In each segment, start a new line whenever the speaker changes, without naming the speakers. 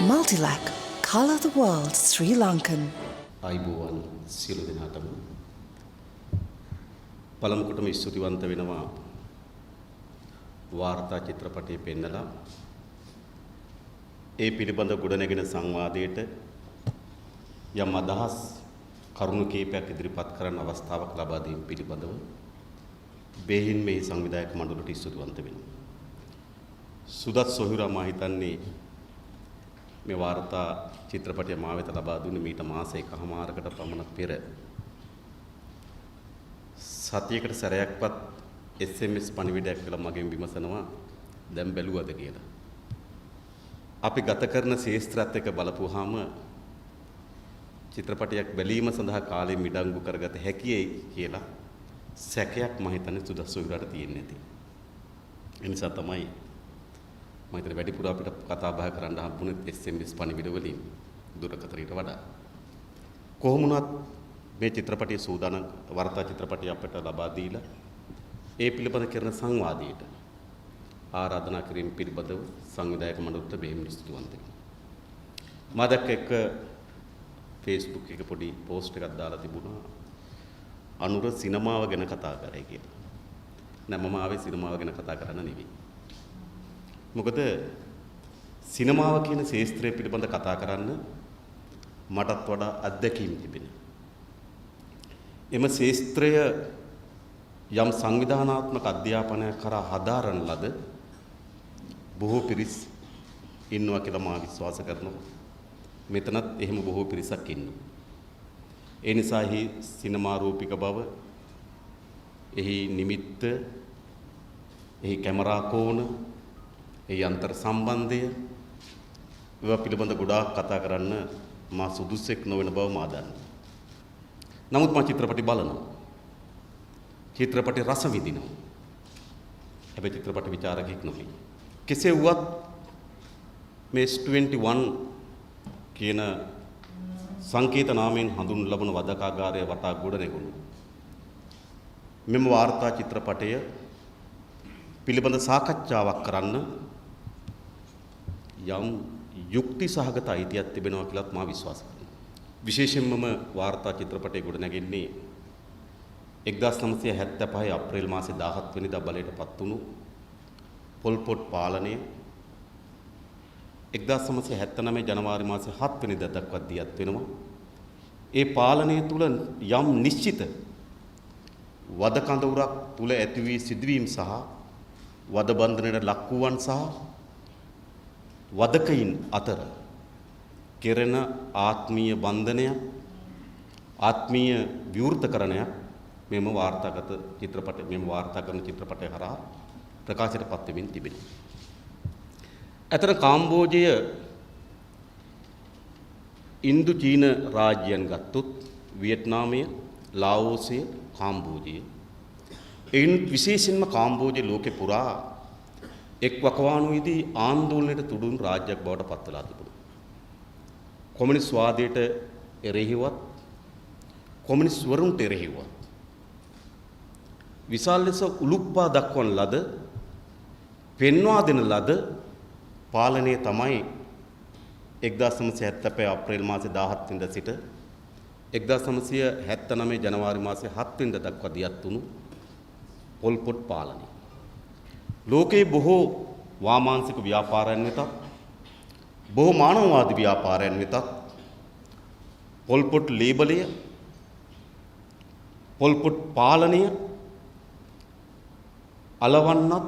Multilac, colour the world Sri Lankan.
අයිබෝවන් සියලු දෙනාටම පළමුකොටම ස්තුතිවන්ත වෙනවා වාර්තා චිත්‍රපටයේ පෙන්නලා ඒ පිළිබඳ ගොඩනැගෙන සංවාදයට යම් අදහස් කරුණු කීපයක් ඉදිරිපත් කරන්න අවස්ථාවක් ලබා දීම පිළිබඳව බෙහෙන් මේ සංවිධායක මණ්ඩලයට ස්තුතිවන්ත වෙනවා. සුදත් සොහිරා මා හිතන්නේ මේ වාර්තා චිත්‍රපටය මා වෙත ලබා දුන්නේ මීට මාස එකහමාරකට පමණ පෙර. සතියකට සැරයක්වත් SMS පණිවිඩයක් කළා මගෙන් විමසනවා දැන් බැලුවද කියලා. අපි ගත කරන ශේෂ්ත්‍රාත් එක්ක බලපුවාම චිත්‍රපටයක් බැලීම සඳහා කාලෙ මිඩංගු කරගත හැකියි කියලා සැකයක් මම හිතන්නේ සුදත් සොහිරාට තියෙන්නේ නැති. ඒ නිසා තමයි මම හිතන්නේ වැඩිපුර අපිට කතා බහ කරන්න හම්බුනේ SMS පණිවිඩ වලින් දුරකථනයට වඩා. කොහොම වුණත් මේ චිත්‍රපටයේ සූදානම් වර්තා චිත්‍රපටය අපට ලබා දීලා ඒ පිළිබඳ කරන සංවාදයට ආරාධනා කිරීම පිළිබඳව සංවිධායක මණ්ඩලයට බෙහෙවින් ස්තුතිවන්ත වෙනවා. මම දැක්ක එක Facebook එක පොඩි පෝස්ට් එකක් දාලා තිබුණා අනුර සිනමාව ගැන කතා කරයි කියලා. නෑ මම ආවේ සිනමාව ගැන කතා කරන්න නෙවෙයි. මොකද සිනමාව කියන ශාස්ත්‍රය පිළිබඳ කතා කරන්න මටත් වඩා අත්දැකීම් තිබෙනවා. එම ශාස්ත්‍රය යම් සංවිධානාත්මක අධ්‍යාපනයක් කරා හදාරන ලද බොහෝ පිරිස් ඉන්නවා කියලා මා විශ්වාස කරනවා. මෙතනත් එහෙම බොහෝ පිරිසක් ඉන්නවා. ඒ නිසා එහි සිනමා රූපික බව, එහි නිමිත්ත, එහි කැමරා කෝණ, එහි අන්තර් සම්බන්ධය ඒවා පිළිබඳ ගොඩාක් කතා කරන්න මා සුදුස්සෙක් නොවන බව මා දන්නවා. නමුත් මා චිත්‍රපටි බලනවා. චිත්‍රපටි රස විඳිනවා. හැබැයි චිත්‍රපටි විචාරකෙක් නොවේ. කෙසේ වුවත් මේ S21 කියන සංකේත නාමයෙන් හඳුන්වන ලබන වදකාගාරය වටා ගොඩ නැගුණු මෙම වාර්තා චිත්‍රපටය පිළිබඳ සාකච්ඡාවක් කරන්න යම් යුක්ති සහගත අයිතියක් තිබෙනවා කියලාත් මා විශ්වාස කරනවා. විශේෂයෙන්ම වාර්තා චිත්‍රපටයේ ගොඩ නැගෙන්නේ 1975 අප්‍රේල් මාසේ 17 වෙනිදා බලයට පත් වුණු පොල් පොට් පාලනය 1979 ජනවාරි මාසේ 7 වෙනිදා දක්වා දියත් වෙනවා. ඒ පාලනය තුල යම් නිශ්චිත වද කඳවුරක් තුල ඇති වී සිදුවීම් සහ වද බන්ධනයට ලක් වූවන් සහ වදකයින් අතර කෙරෙන ආත්මීය බන්ධනයක් ආත්මීය විවෘතකරණයක් මෙම වාර්තාගත චිත්‍රපටය මෙම වාර්තා කරන චිත්‍රපටය හරහා ප්‍රකාශයට පත් වෙමින් තිබෙනවා. අතර කාම්බෝජය ඉන්දු චීන රාජ්‍යයන් ගත්තොත් වියට්නාමය, ලාओසය, කාම්බෝජය එයින් විශේෂයෙන්ම කාම්බෝජය ලෝකේ පුරා එක් වකවානුවේදී ආන්දෝලනයට තුඩුන් රාජ්‍යයක් බවට පත් වෙලා තිබුණා. කොමියුනිස්ට් වාදයට එරෙහිවත් කොමියුනිස්ට් වරුන්ට එරෙහිවත් විශාල ලෙස උලුප්පා දක්වන ලද පෙන්වා දෙන ලද පාලනය තමයි 1975 අප්‍රේල් මාසේ 17 වෙනිදා සිට 1979 ජනවාරි මාසේ 7 වෙනිදා දක්වා දියත් වුණු පොල් පොට් පාලනය. ලෝකේ බොහෝ වාමාංශික ව්‍යාපාරයන් වෙතත් බොහෝ මානවවාදී ව්‍යාපාරයන් වෙතත් පොල් පොට් ලේබලය පොල් පොට් පාලනය අලවන්නත්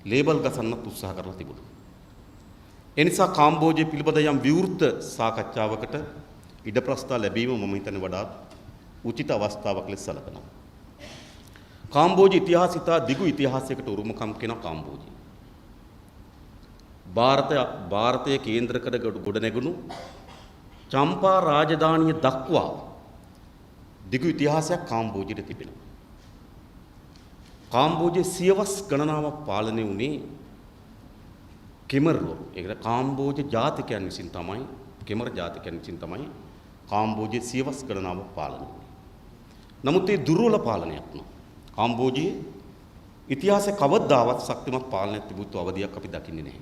ලේබල් ගසන්නත් උත්සාහ කරලා තිබුණා. ඒ නිසා කාම්බෝජය පිළිබඳ යම් විවෘත සාකච්ඡාවකට ඉඩ ප්‍රස්ථා ලැබීම මම හිතන්නේ වඩාත් උචිත අවස්ථාවක් ලෙස සැලකනවා. කාම්බෝජ ඉතිහාසය ඉතා දිගු ඉතිහාසයකට උරුමකම් කෙනා කාම්බෝජය. ಭಾರತයේ කේන්ද්‍ර කර ගොඩනැගුණු චම්පා රාජධානිය දක්වා දිගු ඉතිහාසයක් කාම්බෝජයට තිබෙනවා. කාම්බෝජයේ සියවස් ගණනාවක් පාලනය වුණේ කෙමර්වරු. ඒකට කාම්බෝජ ජාතිකයන් විසින් තමයි කෙමර් ජාතිකයන් විසින් තමයි කාම්බෝජයේ සියවස් ගණනාවක් පාලනය වුණේ. නමුත් ඒ දුර්වල පාලනයක් නෝ. කාම්බෝජයේ ඉතිහාසයේ කවදාවත් ශක්තිමත් පාලනයක් තිබුණු අවධියක් අපි දකින්නේ නැහැ.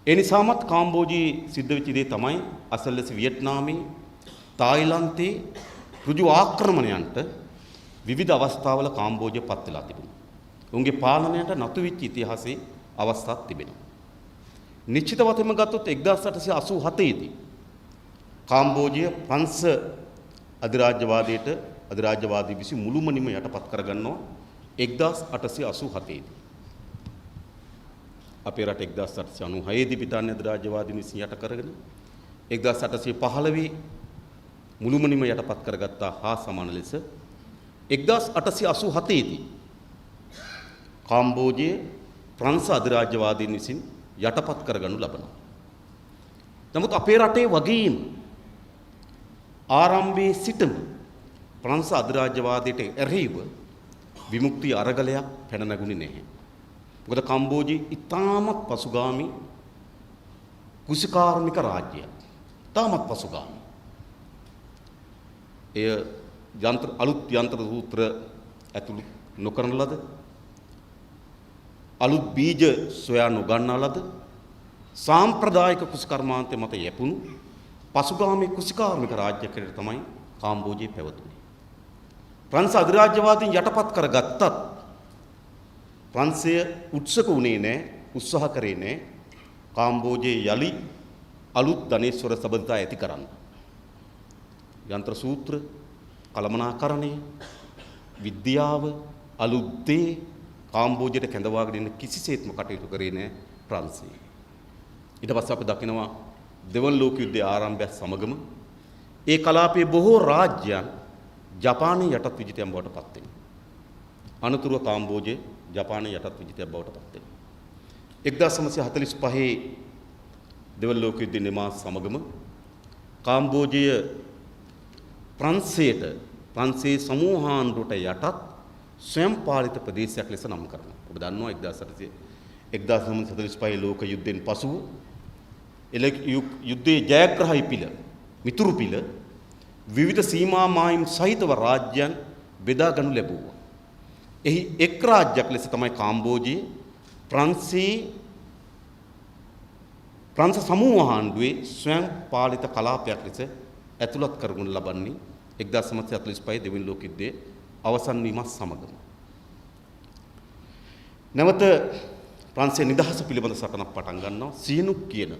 ඒ නිසාමත් කාම්බෝජයේ සිද්ධ වෙච්ච දේ තමයි අසල්ලෙස වියට්නාමයේ තායිලන්තයේ ඍජු ආක්‍රමණයන්ට විවිධ අවස්ථාවල කාම්බෝජය පත් වෙලා තිබුණා. උන්ගේ පාලනයට නතු වෙච්ච ඉතිහාසයේ අවස්ථාවක් තිබෙනවා. නිශ්චිත වශයෙන්ම ගත්තොත් 1887 දී කාම්බෝජය ප්‍රංශ අධිරාජ්‍යවාදී විසින් මුළුමනින්ම යටපත් කරගන්නවා 1887 දී. අපේ රට 1896 දී බ්‍රිතාන්‍ය අධිරාජ්‍යවාදීන් විසින් යට කරගෙන 1815 මුළුමනින්ම යටපත් කරගත්තා හා සමාන ලෙස 1887 දී කාම්බෝජයේ ප්‍රංශ අධිරාජ්‍යවාදීන් විසින් යටපත් කරගනු ලබනවා. නමුත් අපේ රටේ වගේම ආරම්භයේ සිටම ප්‍රංශ අධිරාජ්‍යවාදයට එරෙහිව විමුක්ති අරගලයක් පැන නැගුණේ නැහැ. මොකද කාම්බෝජයේ ඉතාමත් පසුගාමි කුසිකාර්මික රාජ්‍යයක්. ඉතාමත් පසුගාමි. එය අලුත් යන්ත්‍ර සූත්‍ර ඇතුළු නොකරන ලද අලුත් බීජ සොයා නොගන්නා ලද සාම්ප්‍රදායික කුසිකර්මාන්තය මත යැපුණු පසුගාමී කුසිකාර්මික රාජ්‍යයකට තමයි කාම්බෝජයේ පැවතුනේ. ප්‍රංශ අධිරාජ්‍යවාදීන් යටපත් කරගත්තත් ප්‍රංශය උත්සක වුණේ නැහැ, උත්සාහ කරේ නැහැ කාම්බෝජයේ යලි අලුත් ධනේශ්වර සබඳතා ඇති කරන්න. යන්ත්‍ර සූත්‍ර, කළමනාකරණය, විද්‍යාව, අලුත් දේ කාම්බෝජයට කැඳවාගෙන ඉන්න කිසිසේත්ම කටයුතු කරේ නැහැ ප්‍රංශය. ඊට පස්සේ අපි දකිනවා දෙවන ලෝක යුද්ධයේ ආරම්භය සමගම ඒ කලාපයේ බොහෝ රාජ්‍යයන් ජපානයේ යටත් විජිතයන් බවට පත් වෙනවා. අනතුරුව කාම්බෝජය ජපානයේ යටත් විජිතයක් බවට පත් වෙනවා. 1945 දෙවන ලෝක යුද්ධයේ නිමා සමගම කාම්බෝජය ප්‍රංශයේ සමූහාණ්ඩුවට යටත් ස්වයං පාලිත ප්‍රදේශයක් ලෙස නම් කරනවා. ඔබ දන්නවා 1945 ලෝක යුද්ධයෙන් පසුව යුද්ධයේ ජයග්‍රහයි පිළ මිතුරු පිළ විවිධ සීමා මායිම් සහිතව රාජ්‍යයන් බෙදා ගනු ලැබුවා. එහි එක් රාජ්‍යයක් ලෙස තමයි කාම්බෝජයේ ප්‍රංශ සමූහාණ්ඩුවේ ස්වයං පාලිත කලාපයක් ලෙස ඇතුළත් කරගනු ලබන්නේ 1945 දෙවන ලෝක යුද්ධයේ අවසන් වීමත් සමගම. නැවත ප්‍රංශයේ නිදහස පිළිබඳ සටනක් පටන් ගන්නවා. සීනුක් කියන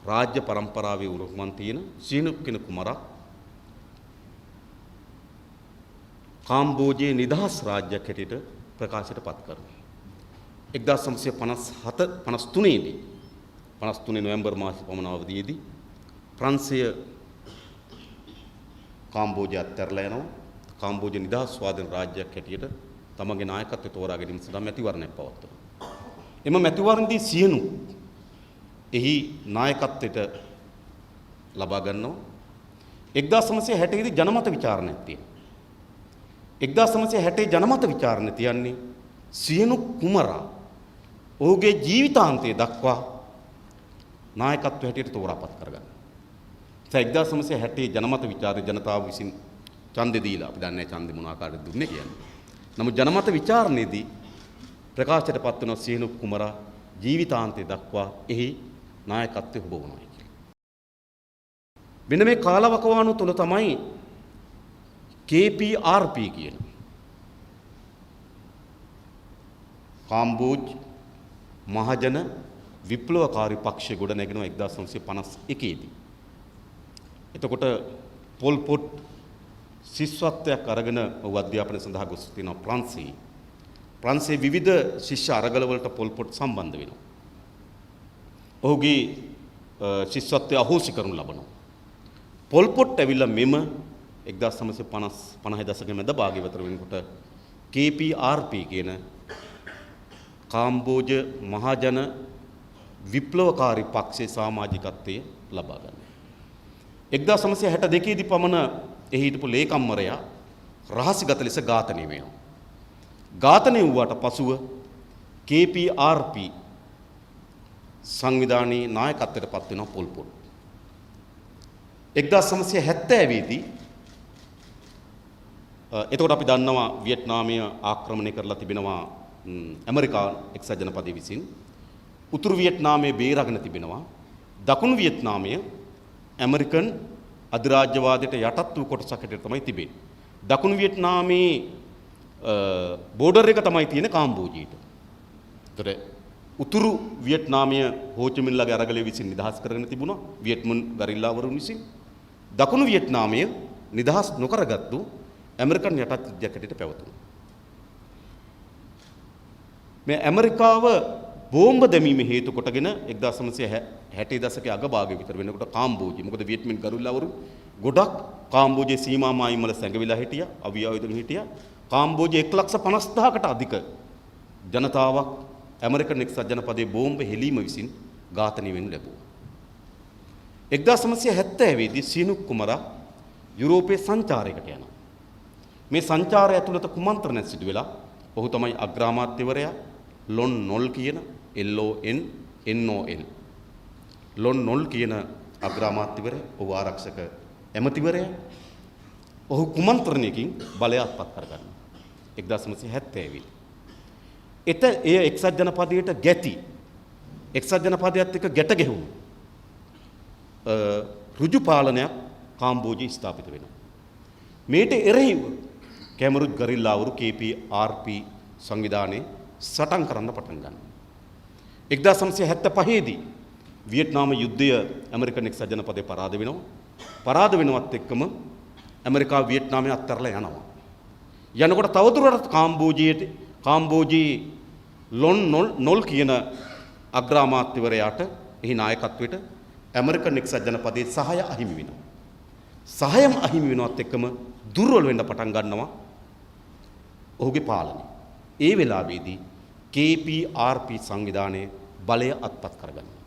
රාජ්‍ය පරම්පරාවේ උරුමන් තියෙන සීනුක් කියන කුමරා කාම්බෝජයේ නිදහස් රාජ්‍යයක් හැටියට ප්‍රකාශයට පත් කරනවා. 1953 දී 53 නොවැම්බර් මාසයේ පමණ අවධියේදී ප්‍රංශය කාම්බෝජය අත්හැරලා යනවා. කාම්බෝජ නිදහස් ස්වාධීන රාජ්‍යයක් හැටියට තමගේ නායකත්වය තෝරා ගැනීම සඳහා මැතිවරණයක් පවත්වනවා. එම මැතිවරණදී සියනු එහි නායකත්වයට ලබා ගන්නවා. 1960 දී ජනමත විචාරණයක් තියෙනවා. 1960 ජනමත විචාරණය තියන්නේ සියනු කුමරා ඔහුගේ ජීවිතාන්තය දක්වා නායකත්වය හැටියට තෝරාපත් කරගන්න. 1960 ජනමත විචාරයේ ජනතාව විසින් ඡන්දෙ දීලා අපි දන්නේ ඡන්දෙ මොන ආකාරයකද දුන්නේ කියන්නේ. නමුත් ජනමත විචාරණයේදී ප්‍රකාශයට පත් වෙන සියනු කුමරා ජීවිතාන්තය දක්වා එහි නායකත්වය හොබවනවා කියලා. මෙන්න මේ කාලවකවානුව තුළ තමයි KPRP කියන කාම්බෝජ් මහජන විප්ලවකාරී පක්ෂය ගොඩ නැගෙනවා 1951 දී. එතකොට පොල් පොට් ශිෂ්‍යත්වයක් අරගෙන ඔහු අධ්‍යාපනය සඳහා ගොස් තිනවා ප්‍රංශයේ. ප්‍රංශයේ විවිධ ශිෂ්‍ය අරගල වලට පොල් පොට් සම්බන්ධ වෙනවා. ඔහුගේ ශිෂ්‍යත්වය අහෝසි කරනු ලබනවා. පොල් පොට් ඇවිල්ලා මෙම 1950 දශකයේ මැද භාගයේ වතර වෙනකොට KPRP කියන කාම්බෝජ මහජන විප්ලවකාරී පක්ෂයේ සමාජිකත්වයේ ලබා ගන්නවා. 1962 දී පමණ එහි හිටපු ලේකම්වරයා රහසිගත ලෙස ඝාතනය වෙනවා. ඝාතනය වූාට පසුව KPRP සංවිධානයේ නායකත්වයට පත් වෙනවා පොල් පොට්. 1970 දී එතකොට අපි දන්නවා වියට්නාමය ආක්‍රමණය කරලා තිබෙනවා ඇමරිකානු එක්සත් ජනපදයේ විසින්. උතුරු වියට්නාමයේ බේරගෙන තිබෙනවා. දකුණු වියට්නාමය ඇමරිකන් අධිරාජ්‍යවාදයට යටත් වූ කොටසක් හැටියට තමයි තිබෙන්නේ. දකුණු වියට්නාමයේ බෝඩර් එක තමයි තියෙන්නේ කාම්බෝජයට. ඒතර උතුරු වියට්නාමය හෝචිමින්ලාගේ අරගලය විසින් නිදහස් කරගෙන තිබුණා වියට්මුන් ගරිල්ලාවරුන් විසින්. දකුණු වියට්නාමය නිදහස් නොකරගත්තු ඇමරිකන් යටත් යුද්ධයක් හැටියට පැවතුණා. මේ ඇමරිකාව බෝම්බ දැමීම හේතු කොටගෙන 1960 දශකයේ අගභාගයේ විතර වෙනකොට කාම්බෝජය මොකද වියට්මින් ගරිල්ලාවරු ගොඩක් කාම්බෝජයේ සීමා මායිම් වල සැඟවිලා හිටියා අවියාවිදගෙන හිටියා. කාම්බෝජයේ 1,50,000කට අධික ජනතාවක් ඇමරිකන් එක්සත් ජනපදයේ බෝම්බ හෙලීම විසින් ඝාතනය වෙනු ලැබුවා. 1970 දී සීනුක් කුමරා යුරෝපයේ සංචාරයකට යනවා. මේ සංචාරය ඇතුළත කුමන්ත්‍රණයක් සිදු වෙලා ඔහු තමයි අග්‍රාමාත්‍යවරයා ලොන් නොල් කියන LON ලොන් නොල් කියන අග්‍රාමාත්‍යවරයා ඔහු ආරක්ෂක ඇමතිවරයා ඔහු කුමන්ත්‍රණයකින් බලය අත්පත් කරගන්නවා 1970 එය එක්සත් ජනපදයට ගැති එක්සත් ජනපදයට එක්ක ගැට ගැහුණු ඍජු පාලනයක් කාම්බෝජයේ ස්ථාපිත වෙනවා. මේට එරෙහිව කැමරුත් ගරිල්ලාවරු KPRP සංවිධානයේ සටන් කරන්න පටන් ගන්නවා. 1975 දී වියට්නාම යුද්ධය ඇමරිකන් එක්සත් ජනපදයේ පරාද වෙනවා. පරාද වෙනවත් එක්කම ඇමරිකාව වියට්නාමයේ අත්හැරලා යනවා. යනකොට තවදුරටත් කාම්බෝජයේ ලොන් නොල් කියන අග්‍රාමාත්‍යවරයාට එහි නායකත්වයට ඇමරිකන් එක්සත් ජනපදයේ සහාය අහිමි වෙනවා. සහායම අහිමි වෙනවත් එක්කම දුර්වල වෙන්න පටන් ගන්නවා ඔහුගේ පාලනය. ඒ වෙලාවේදී KPRP සංවිධානයේ බලය අත්පත් කරගන්නවා.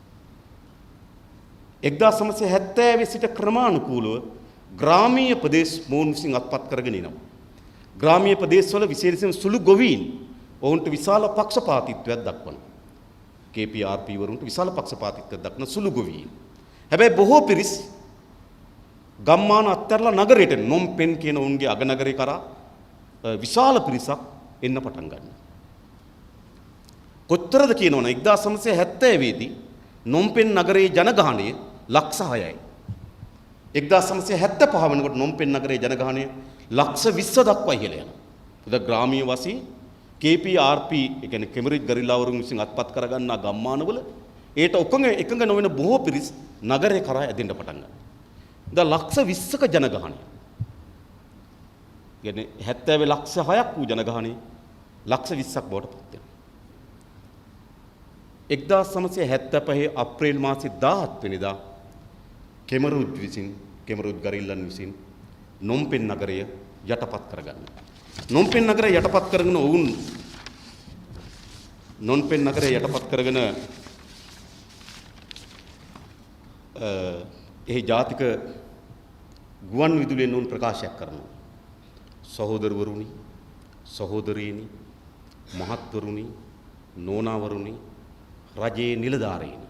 1970 සිට ක්‍රමානුකූලව ග්‍රාමීය ප්‍රදේශ මොවුන් විසින් අත්පත් කරගෙන එනවා. ග්‍රාමීය ප්‍රදේශවල විශේෂයෙන් සුළු ගොවීන් ඔවුන්ට විශාල පක්ෂපාතීත්වයක් දක්වනවා. KPRP වරුන්ට විශාල පක්ෂපාතීත්වයක් දක්වන සුළු ගොවීන්. හැබැයි බොහෝ පිරිස් ගම්මාන අත්හැරලා නගරයට නොම්පෙන් කියන උන්ගේ අගනගරේ කරා විශාල පිරිසක් එන්න පටන් ගන්නවා. කොතරද කියනවනම් 1970 දී නොම්පෙන් නගරයේ ජනගහනය ලක්ෂ 6යි. 1975 වෙනකොට නොම්පෙන් නගරයේ ජනගහනය ලක්ෂ 20 දක්වා ඉහළ යනවා. උද ග්‍රාමීය වශයෙන් KPRP ඒ කියන්නේ කෙමරිජ් ගරිල්ලාවරුන් විසින් අත්පත් කරගන්නා ගම්මානවල ඒට එකඟ නොවන බොහෝ පිරිස් නගරේ කරා ඇදෙන්න පටන් ගන්නවා. දැන් ලක්ෂ 20ක ජනගහනය. කියන්නේ 70 ලක්ෂ 6ක් වූ ජනගහනය ලක්ෂ 20ක් බවට පත් වෙනවා. 1975 අප්‍රේල් මාසයේ 17 වෙනිදා කෙමරුජ් ගරිල්ලන් විසින් නොම්පෙන් නගරය යටපත් කරගන්නවා. නොම්පෙන් නගරය යටපත් කරගෙන ඔවුන් නොම්පෙන් නගරය යටපත් කරගෙන එහි ජාතික ගුවන් විදුලියෙන් උන් ප්‍රකාශයක් කරනවා. සහෝදරවරුනි, සහෝදරීනි, මහත්වරුනි, නෝනාවරුනි, රජයේ නිලධාරීනි,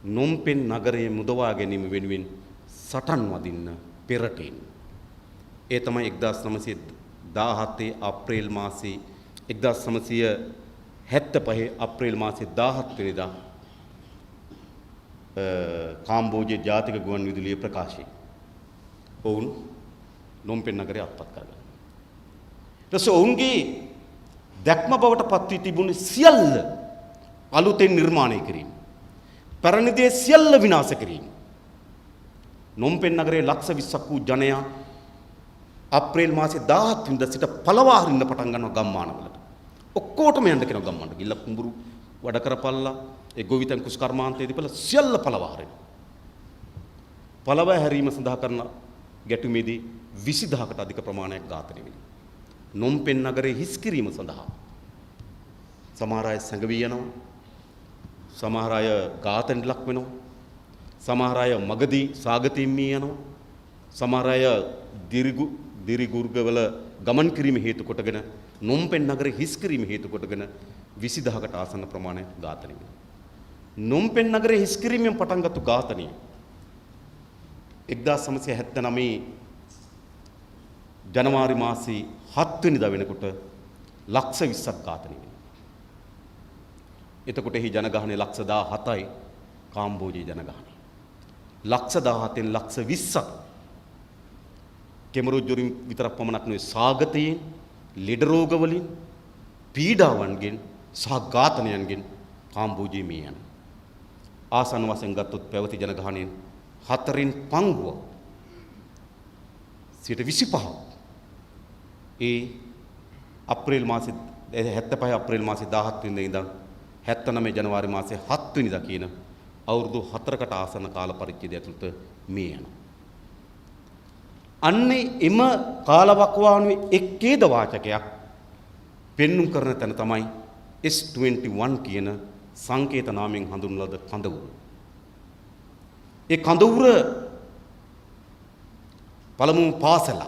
නොම්පෙන් නගරයේ මුදවා ගැනීම වෙනුවෙන් සටන් වදින්න පෙරටෙන්. ඒ තමයි 1917 අප්‍රේල් මාසයේ 1975 අප්‍රේල් මාසයේ 17 වෙනිදා කාම්බෝජයේ ජාතික ගුවන් විදුලියේ ප්‍රකාශය. ඔවුන් නොම්පෙන් නගරය අත්පත් කරගන්නවා. ඊට පස්සේ ඔවුන්ගේ දැක්ම බවට පත් වී තිබුණේ සියල්ල අලුතෙන් නිර්මාණය කිරීම. පැරණි දේ සියල්ල විනාශ කිරීම. නොම්පෙන් නගරයේ ලක්ෂ 20ක් වූ ජනයා අප්‍රේල් මාසයේ 17 වෙනිදා සිට පළවා හරින්න පටන් ගන්නවා ගම්මානවලට. ඔක්කොටම යන්න කියනවා ගම්මානට. ගිල්ල කුඹුරු වඩ කරපල්ලා ඒ ගොවිතැන් කුස්කර්මාන්තයේදී පළ සියල්ල පළවා හරිනවා. පළවා හැරීම සඳහා කරන ගැටුමේදී 20000කට අධික ප්‍රමාණයක් ඝාතනය වෙනවා. නොම්පෙන් නගරයේ හිස් කිරීම සඳහා සමහර අය සැඟවී යනවා. සමහර අය ඝාතනයට ලක් වෙනවා. සමහර අය මගදී සාගතින් මී යනවා. සමහර අය දිරිගුර්ගවල ගමන් කිරීම හේතු කොටගෙන නොම්පෙන් නගරයේ හිස් කිරීම හේතු කොටගෙන 20000කට ආසන්න ප්‍රමාණයක් ඝාතනය වෙනවා. නොම්පෙන් නගරයේ හිස් කිරීමෙන් පටන් ගත්තු ඝාතනය 1979 ජනවාරි මාසයේ 7 වෙනිදා වෙනකොට ලක්ෂ 20ක් ඝාතනය වෙනවා. එතකොට එහි ජනගහනය ලක්ෂ 17යි කාම්බෝජයේ ජනගහනය. ලක්ෂ 17න් ලක්ෂ 20ක් කෙමරුජ්ජුරින් විතරක් පමණක් නෙවෙයි සාගතයෙන්, ලෙඩ රෝග වලින්, පීඩාවන්ගෙන් සහ ඝාතනයන්ගෙන් කාම්බෝජයේ මිය යන. ආසන්න වශයෙන් ගත්තොත් පැවති ජනගහනයෙන් 4න් 5 25% ඒ අප්‍රේල් මාසේ 75 අප්‍රේල් මාසේ 17 වෙනිදා ඉඳන් 79 ජනවාරි මාසේ 7 වෙනිදා කියන අවුරුදු 4කට ආසන්න කාල පරිච්ඡේදය ඇතුළත මේ යන. අන්නේ එම කාලවකවානුවේ එක් ඡේද වාචකයක් පෙන්눔 කරන තැන තමයි S21 කියන සංකේත නාමයෙන් හඳුන්වන ලද කඳවුර. ඒ කඳවුර පළමුව පාසල.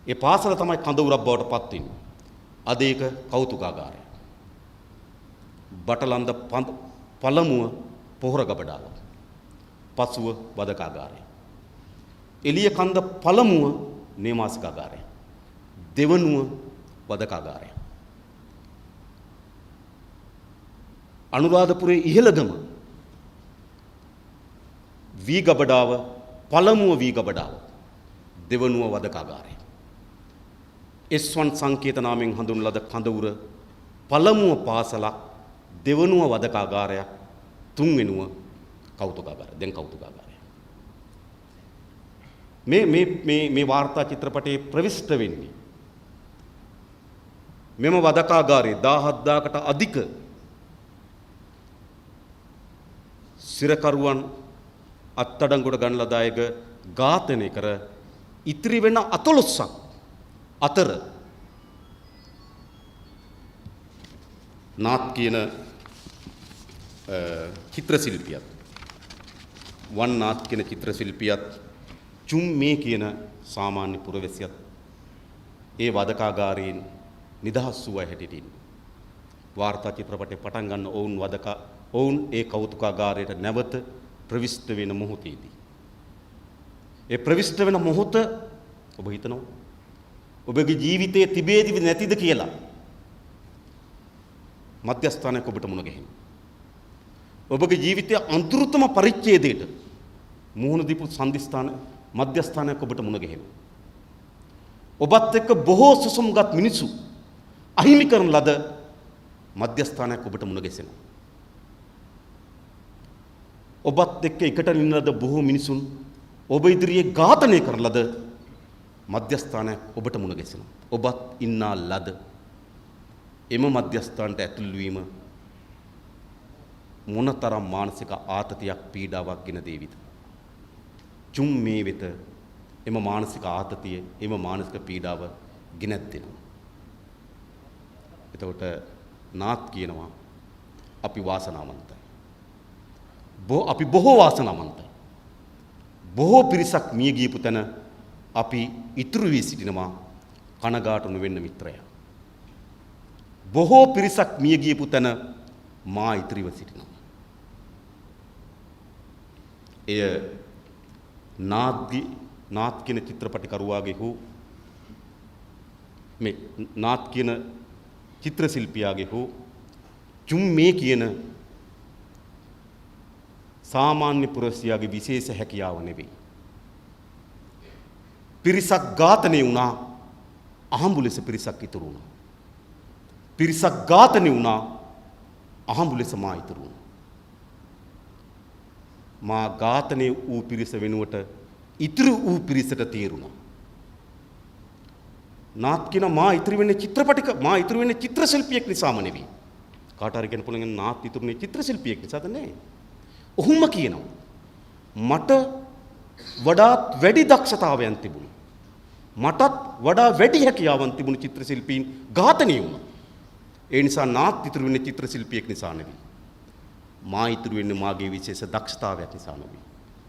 ඒ පාසල තමයි කඳවුරක් බවට පත් වෙන්නේ. අද ඒක කෞතුකාගාරය. බටලන්ද පළමුව පොහොර ගබඩාව. පසුව වදකාගාරය. එළිය කන්ද පළමුව නේමාසිකාගාරය. දෙවනුව වදකාගාරය. අනුරාධපුරයේ ඉහළගම වී ගබඩාව පළමුව වී ගබඩාව. දෙවනුව වදකාගාරය. S1 සංකේත නාමයෙන් හඳුන්වන ලද කඳවුර පළමුව පාසලක්, දෙවනුව වදකාගාරයක්, තුන්වෙනුව කෞතුකාගාරය. දැන් කෞතුකාගාරය. මේ වාර්තා චිත්‍රපටයේ ප්‍රවිෂ්ඨ වෙන්නේ මෙම වදකාගාරයේ 17000කට අධික සිරකරුවන් අත්අඩංගුවට ගන්න ලද අයග ඝාතනය කර ඉතිරි වෙන 14ක් අතර නාත් කියන චිත්‍ර ශිල්පියත් වන් නාත් කියන චිත්‍ර ශිල්පියත් චුම්මේ කියන සාමාන්‍ය පුරවැසියත් ඒ වදකාගාරයෙන් නිදහස් වූ අය හැටියට ඉන්නේ. වාර්තා චිත්‍රපටයේ පටන් ගන්න ඔවුන් ඒ කෞතුකාගාරයට නැවත ප්‍රවිෂ්ඨ වෙන මොහොතේදී ඒ ප්‍රවිෂ්ඨ වෙන මොහොත ඔබ හිතනවා ඔබගේ ජීවිතයේ තිබේදිව නැතිද කියලා මධ්‍යස්ථානයක් ඔබට මුණ ගැහෙනවා. ඔබගේ ජීවිතයේ අන්තිමතම පරිච්ඡේදයට මුහුණ දීපු සම්දිස්ථාන මධ්‍යස්ථානයක් ඔබට මුණ ගැහෙනවා. ඔබත් එක්ක බොහෝ සුසුම්ගත් මිනිසු අහිමි කරන ලද මධ්‍යස්ථානයක් ඔබට මුණ ගැසෙනවා. ඔබත් එක්ක එකට ඉන්න ලද බොහෝ මිනිසුන් ඔබ ඉදිරියේ ඝාතනය කරන ලද මධ්‍යස්ථානයක් ඔබට මුණ ගැසෙනවා. ඔබත් ඉන්නා ලද එම මධ්‍යස්ථානට ඇතුල් වීම මොනතරම් මානසික ආතතියක් පීඩාවක් ගෙන දේවිද? චුම් මේ වෙත එම මානසික ආතතිය, එම මානසික පීඩාව ගෙනත් දෙනවා. එතකොට නාත් කියනවා අපි වාසනාවන්තයි. අපි බොහෝ වාසනාවන්තයි. බොහෝ පිරිසක් මිය ගියපු තැන අපි ඉතුරු වී සිටිනවා කනගාටු නොවෙන්න මිත්‍රයා. බොහෝ පිරිසක් මිය ගියපු තැන මා ඉතිරිව සිටිනවා. එය නාත් කියන චිත්‍රපටිකරුවාගේ හෝ මේ නාත් කියන චිත්‍ර ශිල්පියාගේ හෝ චුම්මේ කියන සාමාන්‍ය පුරවැසියාගේ විශේෂ හැකියාව නෙවෙයි. පිරිසක් ඝාතනය වුණා, අහඹු ලෙස පිරිසක් ඉතුරු වුණා. පිරිසක් ඝාතනය වුණා, අහඹු ලෙස මා ඉතුරු වුණා. මා ඝාතනය වූ පිරිස වෙනුවට ඉතුරු වූ පිරිසට තීරුණා. නාත් කියන මා ඉතුරු වෙන්නේ චිත්‍ර ශිල්පියෙක් නිසාම නෙවෙයි. කාට හරි කියන්න පුළුවන් නාත් ඉතුරුනේ චිත්‍ර ශිල්පියෙක් නිසාද? නෑ. ඔහුම කියනවා මට වඩාත් වැඩි දක්ෂතාවයන් තිබුණා. මටත් වඩා වැඩි හැකියාවන් තිබුණු චිත්‍ර ශිල්පීන් ඝාතනය වුණා. ඒ නිසා නාත් ඉතුරු වෙන්නේ චිත්‍ර ශිල්පියෙක් නිසා නෙවෙයි. මා ඉතුරු වෙන්නේ මාගේ විශේෂ දක්ෂතාවයක් නිසා නෙවෙයි.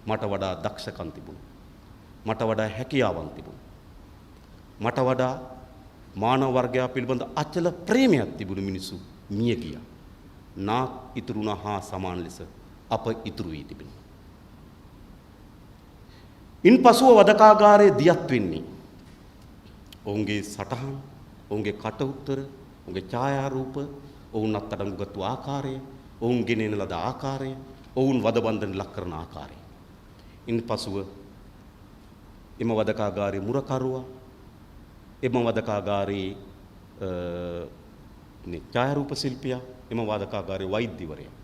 මට වඩා දක්ෂකම් තිබුණා. මට වඩා හැකියාවන් තිබුණා. මට වඩා මානව වර්ගයා පිළිබඳ අචල ප්‍රේමයක් තිබුණු මිනිසු මිය ගියා. නාත් ඉතුරුනා හා සමාන ලෙස අප ඉතුරු වී තිබෙනවා. ඉන්පසුව වදකාගාරයේ දියත් වෙන්නේ ඔවුන්ගේ සටහන්, ඔවුන්ගේ කට උත්තර, ඔවුන්ගේ ඡායාරූප, ඔවුන් අත්අඩංගුගත් ආකාරය, ඔවුන් ගෙනෙන ලද ආකාරය, ඔවුන් වද බන්ධන ලක් කරන ආකාරය. ඉන්පසුව එම වදකාගාරයේ මුරකරුවා, එම වදකාගාරයේ ඡායාරූප ශිල්පියා, එම වදකාගාරයේ වෛද්‍යවරයා.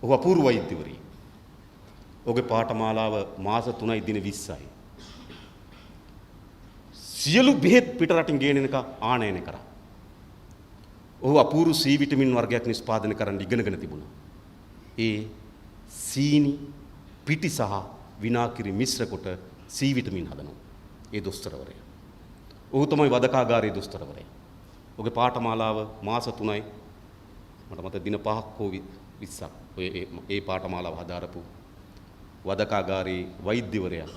ඔහු අපූර්ව වෛද්‍යවරිය. ඔහුගේ පාඨමාලාව මාස 3යි දින 20යි. සියලු බෙහෙත් පිටරටින් ගේන එක ආනයනය කරා. ඔහු අපූර්ව C විටමින් වර්ගයක් නිෂ්පාදනය කරන්න ඉගෙනගෙන තිබුණා. ඒ සීනි පිටි සහ විනාකිරි මිශ්‍ර කොට C විටමින් හදනවා. ඒ දොස්තරවරයා. ඔහු තමයි වදකාගාරයේ දොස්තරවරයා. ඔහුගේ පාඨමාලාව මාස 3යි. මට මතක දින 5ක් හෝ 20ක් ඔය ඒ පාඨමාලාව හදාරපු වදකාගාරයේ වෛද්‍යවරයා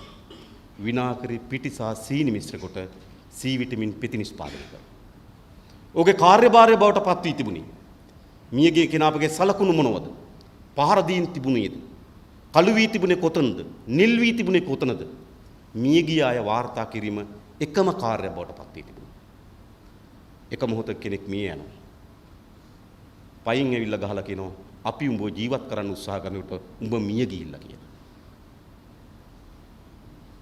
විනාකිරි පිටි සහ සීනි මිශ්‍ර කොට C විටමින් පෙති නිෂ්පාදනය කරා. ඔහුගේ කාර්යභාරය බවට පත් වී තිබුණේ මියගේ කෙනාපගේ සලකුණු මොනවද? පහර දීන් තිබුණේද? කළු වී තිබුණේ කොතනද? නිල් වී තිබුණේ කොතනද? මියගිය අය වාර්තා කිරීම එකම කාර්යයක් බවට පත් වී තිබුණා. එක මොහොතක කෙනෙක් මිය යනවා. පයින් ඇවිල්ලා ගහලා කියනවා අපි උඹව ජීවත් කරන්න උත්සාහ කරනකොට උඹ මිය ගිහිල්ලා කියලා.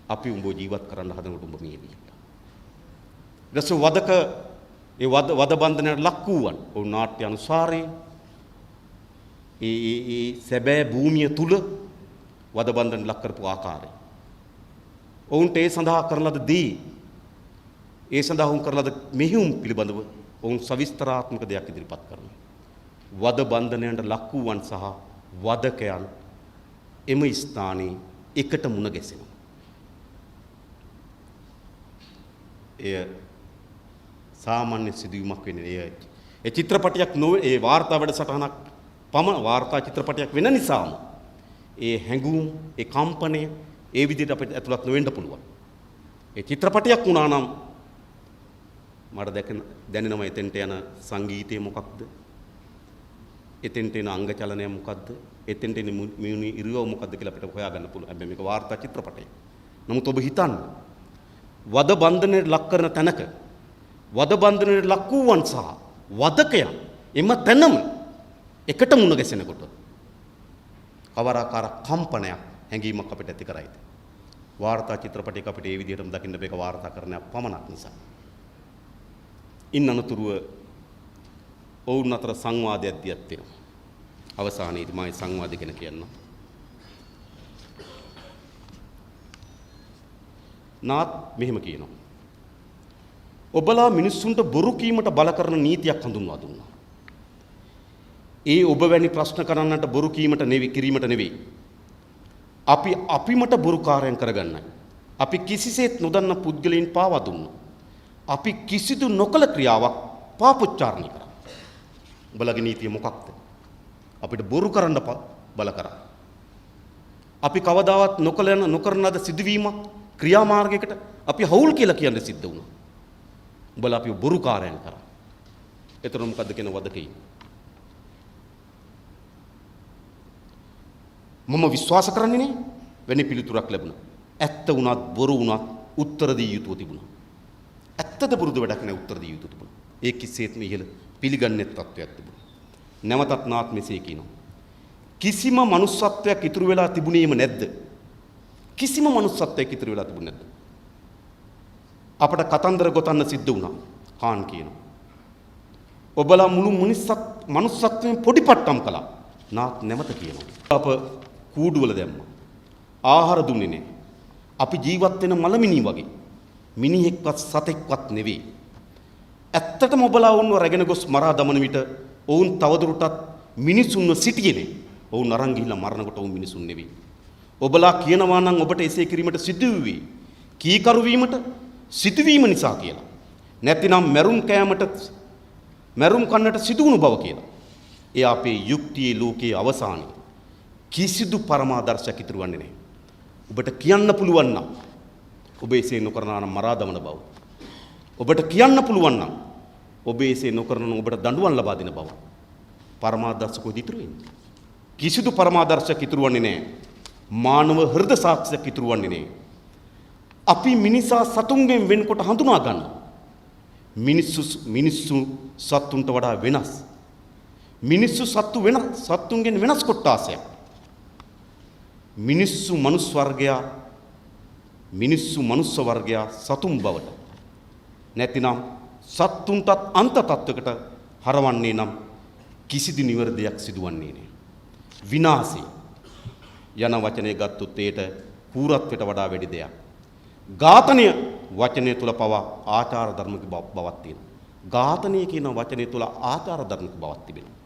අපි උඹව ජීවත් කරන්න හදනකොට උඹ මිය ගිහිල්ලා. ඊට වදක ඒ වද බන්ධනයට ලක් වූවන් ඔවුන් නාට්‍ය අනුසාරයෙන් ඒ සැබෑ භූමිය තුල වද බන්ධන ලක් කරපු ආකාරය. ඔවුන්ට ඒ සඳහා කරන ලද දී ඒ සඳහා වුන් කරන ලද මෙහෙයුම් පිළිබඳව ඔවුන් සවිස්තරාත්මක දෙයක් ඉදිරිපත් කරනවා. වද බන්ධනයට ලක් වූවන් සහ වදකයන් එම ස්ථානයේ එකට මුණ ගැසෙනවා. එය සාමාන්‍ය සිදුවීමක් වෙන්නේ. ඒ චිත්‍රපටයක් නොවේ, ඒ වාර්තා වැඩසටහනක් පමණ වාර්තා චිත්‍රපටයක් වෙන නිසාම ඒ හැඟුම්, ඒ කම්පනය ඒ විදිහට අපිට ඇතුළත් නොවෙන්න පුළුවන්. ඒ චිත්‍රපටයක් වුණා නම් මට දැනෙනවා එතෙන්ට යන සංගීතය මොකක්ද? එතෙන්ට එන අංග චලනය මොකක්ද? එතෙන්ට එන මියුනි ඉරියව් මොකක්ද කියලා අපිට හොයාගන්න පුළුවන්. හැබැයි මේක වාර්තා චිත්‍රපටයක්. නමුත් ඔබ හිතන්න වද බන්ධනයට ලක් කරන තැනක වද බන්ධනයට ලක් වූවන් සහ වදකයන් එම තැනම එකට මුණ ගැසෙනකොට කවරාකාර කම්පනයක් හැඟීමක් අපිට ඇති කරයිද? වාර්තා චිත්‍රපටයක අපිට ඒ විදිහටම දකින්න මේක වාර්තා කරන්නක් පමණක් නිසා. ඉන් අනතුරුව ඔවුන් අතර සංවාදයක් දියත් වෙනවා. අවසානයේදී මම සංවාදය ගැන කියන්නම්. නාත් මෙහෙම කියනවා. ඔබලා මිනිස්සුන්ට බොරු කීමට බල කරන නීතියක් හඳුන්වා දුන්නා. ඒ ඔබ වැනි ප්‍රශ්න කරන්නට බොරු කීමට කිරීමට නෙවෙයි. අපිමට බොරුකාරයන් කරගන්නයි. අපි කිසිසේත් නොදන්න පුද්ගලයන් පාවා දුන්නා. අපි කිසිදු නොකළ ක්‍රියාවක් පාපොච්චාරණය කරා. ඔබලගේ නීතිය මොකක්ද? අපිට බොරු කරන්න බල කරා. අපි කවදාවත් නොකරන ලද සිදුවීමක් ක්‍රියාමාර්ගයකට අපි හවුල් කියලා කියන්න සිද්ධ වුණා. උඹලා අපි බොරුකාරයන් කරා. එතන මොකද්ද කියන වදකේ? මම විශ්වාස කරන්නේ නේ වෙන පිළිතුරක් ලැබුණා. ඇත්ත වුණත් බොරු වුණත් උත්තර දී යුතුව තිබුණා. ඇත්තද පුරුදු වැඩක් නෑ උත්තර දී යුතුව තිබුණා. ඒ කිසිසේත්ම ඉහළ පිළිගන්නේ තත්ත්වයක් තිබුණා. නැවතත් නාත් මෙසේ කියනවා. කිසිම මනුස්සත්වයක් ඉතුරු වෙලා තිබුණේම නැද්ද? කිසිම මනුස්සත්වයක් ඉතුරු වෙලා තිබුණේ නැද්ද? අපට කතන්දර ගොතන්න සිද්ධ වුණා. කාන් කියනවා. ඔබලා මුළු මනුස්සත්වයෙන් පොඩිපට්ටම් කළා. නාත් නැවත කියනවා. අප කූඩුවල දැම්මා. ආහාර දුන්නේ නැහැ. අපි ජීවත් වෙන මලමිනී වගේ. මිනිහෙක්වත් සතෙක්වත් නෙවෙයි. ඇත්තටම ඔබලා වුණව රැගෙන ගොස් මරා දමන විට ඔවුන් තවදුරටත් මිනිසුන්ව සිටියේ නේ. ඔවුන් අරන් ගිහිල්ලා මරනකොට ඔවුන් මිනිසුන් නෙවෙයි. ඔබලා කියනවා නම් ඔබට එසේ කිරීමට සිදු වූවේ කීකරු වීමට සිදුවීම නිසා කියලා. නැතිනම් මැරුම් කන්නට සිදු වුණු බව කියලා. ඒ අපේ යුක්තියේ ලෝකයේ අවසානයේ කිසිදු පරමාදර්ශයක් ඉතුරු වන්නේ නැහැ. ඔබට කියන්න පුළුවන් නම් ඔබ එසේ නොකරනා නම් මරා දමන බව. ඔබට කියන්න පුළුවන් නම් ඔබ එසේ නොකරන ඔබට දඬුවම් ලබා දෙන බව. පරමාදර්ශ කොහෙද ඉතුරු වෙන්නේ? කිසිදු පරමාදර්ශයක් ඉතුරු වන්නේ නැහැ. මානව හෘද සාක්ෂියක් ඉතුරු වන්නේ නැහැ. අපි මිනිසා සතුන්ගෙන් වෙන්කොට හඳුනා ගන්න. මිනිස්සු සත්තුන්ට වඩා වෙනස්. මිනිස්සු සත්තුන්ගෙන් වෙනස් කොට්ටාසයක්. මිනිස්සු මනුස්ස වර්ගයා සතුන් බවට නැතිනම් සත්තුන්ටත් අන්ත තත්වයකට හරවන්නේ නම් කිසිදු නිවැරදියක් සිදුවන්නේ නැහැ. විනාශය යන වචනය ගත්තොත් ඒට පූර්වත්වයට වඩා වැඩි දෙයක්. ඝාතනය වචනය තුල පවා ආචාර ධර්මික බවක් තියෙනවා. ඝාතනය කියන වචනය තුල ආචාර ධර්මික බවක් තිබෙනවා.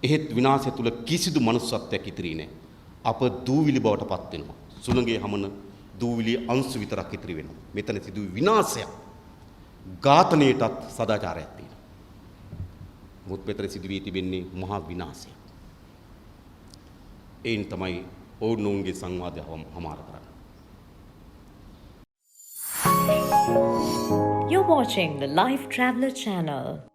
එහෙත් විනාශය තුල කිසිදු මනුස්සත්වයක් ඉතිරි නැහැ. අප දූවිලි බවට පත් වෙනවා. සුළඟේ හමන දූවිලි අංශු විතරක් ඉතිරි වෙනවා. මෙතන සිදු විනාශයක්. ඝාතනයටත් සදාචාරයක් තියෙනවා. මුත් මෙතන සිදු වී තිබෙන්නේ මහා විනාශයක්. ඒන් තමයි ඔවුන්ගේ සංවාදය හමාර කරන්නේ.
You're watching the Life Traveller channel.